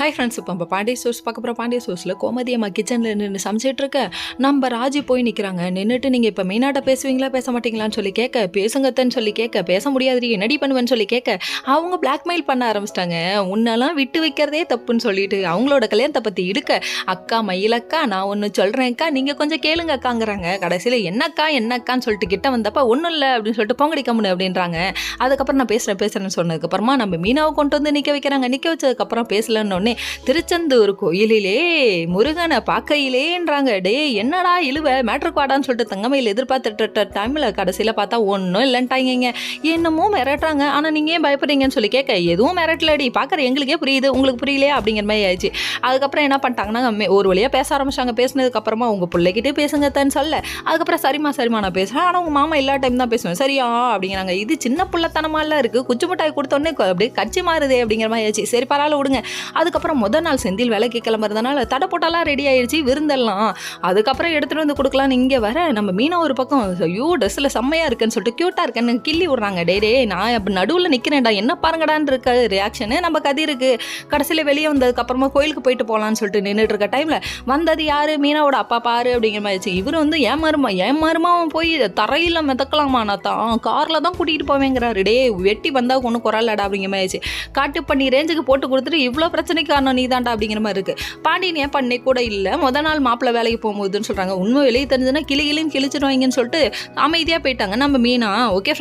Hi friends, இப்போ நம்ம Pandya source பார்க்க போகிற பாண்டிய சோர்ஸில் கோமதி அம்மா கிச்சனில் நின்று சமைச்சிட்டு இருக்க நம்ம ராஜி போய் நிற்கிறாங்க. நின்றுட்டு நீங்கள் இப்போ மெயினாட்ட பேசுவீங்களா பேச மாட்டீங்களான்னு சொல்லி கேட்க, பேசுங்கத்தன்னு சொல்லி கேட்க, பேச முடியாது என்னடி பண்ணுவேன்னு சொல்லி கேட்க, அவங்க பிளாக்மெயில் பண்ண ஆரம்பிச்சிட்டாங்க. உன்னெல்லாம் விட்டு வைக்கிறதே தப்புன்னு சொல்லிட்டு அவங்களோட கல்யாணத்தை பற்றி இடுக்க, அக்கா மயிலக்கா நான் ஒன்று சொல்கிறேன்க்கா நீங்கள் கொஞ்சம் கேளுங்க அக்காங்கிறாங்க. கடைசியில் என்னக்கான்னு சொல்லிட்டு கிட்ட வந்தப்போ ஒன்றும் இல்லை அப்படின்னு சொல்லிட்டு பொங்கடி கம்முன்னு அப்படின்றாங்க. அதுக்கப்புறம் நான் பேசுகிறேன்னு சொன்னதுக்கப்புறமா நம்ம மீனாவை கொண்டு வந்து நிற்க வைக்கிறாங்க. நிற்க வச்சதுக்கப்புறம் பேசலன்னு திருச்செந்தூர் கோயிலிலே முருகனை பார்க்கையிலேன்றாங்க. டே என்னடா இழுவ மேட்ருக்கு வாடான்னு சொல்லிட்டு தங்கமையில் எதிர்பார்த்துட்டு டைமில் கடைசியில் பார்த்தா ஒன்றும் இல்லைன்ட்டாங்க. என்னமோ மிரட்டுறாங்க, ஆனால் நீங்கள் ஏன் பயப்படுறீங்கன்னு சொல்லி கேட்க, எதுவும் மிரட்டலடி பார்க்குற எங்களுக்கே புரியுது உங்களுக்கு புரியலையா அப்படிங்கிற மாதிரி ஆயிடுச்சு. அதுக்கப்புறம் என்ன பண்ணிட்டாங்கன்னா ஒரு வழியாக பேச ஆரம்பிச்சாங்க. பேசினதுக்கப்புறமா உங்கள் பிள்ளைகிட்டே பேசுங்கத்தான்னு சொல்ல, அதுக்கப்புறம் சரிம்மா நான் பேசுகிறேன், ஆனால் உங்கள் மாமா எல்லா டைம் தான் பேசுவேன் சரியா அப்படிங்கிறாங்க. இது சின்ன பிள்ளைத்தனமாலாம் இருக்குது, குச்சி மிட்டாய் கொடுத்தோன்னே அப்படியே கட்சி மாறுதே அப்படிங்கிற மாதிரி ஆயிடுச்சு. சரி பரவாயில்ல விடுங்க. அதுக்கப்புறம் முதல் நாள் செந்தில் வேலைக்கு கிளம்புறதுனால தடை போட்டாலாம் ரெடி ஆயிடுச்சு விருந்தெல்லாம். அதுக்கப்புறம் எடுத்துகிட்டு வந்து கொடுக்கலான்னு இங்கே வர நம்ம மீனா ஒரு பக்கம் ஐயோ ட்ரெஸ்ஸில் செம்மையாக இருக்குன்னு சொல்லிட்டு க்யூட்டாக இருக்கேன்னு கிள்ளி விட்றாங்க. டே நான் அப்படி நடுவில் நிற்கிறேன்டா என்ன பாருங்கடான்னு இருக்க ரியாக்ஷனு நம்ம கதிருக்கு. கடைசியில் வெளியே வந்ததுக்கப்புறமா கோயிலுக்கு போயிட்டு போகலான்னு சொல்லிட்டு நின்றுட்டு இருக்க டைமில் வந்தது யார், மீனாவோட அப்பா பாரு அப்படிங்கிற மாதிரி. இவர் வந்து ஏமாறுமா போய் தரையில் மிதக்கலாமா, நான் தான் காரில் தான் கூட்டிகிட்டு போவேங்கிறாரு. டே வெட்டி வந்தால் ஒன்றும் குறலடா அப்படிங்கிற மாதிரி காட்டு பண்ணி ரேஞ்சுக்கு போட்டு கொடுத்துட்டு இவ்வளோ பிரச்சனைக்கு காரணம் நீ தாண்டா அப்படிங்கிற மாதிரி இருக்கு. பாண்டியன் ஏன் பண்ணே கூட இல்லை, முதல் நாள் மாப்பிள்ளை வேலைக்கு போகும்போதுன்னு சொல்கிறாங்க. உண்மை வெளியே தெரிஞ்சுன்னா கிளின்னு கிழிச்சிடுவாங்கன்னு சொல்லிட்டு அமைதியாக போயிட்டாங்க நம்ம மீனா. Okay friends.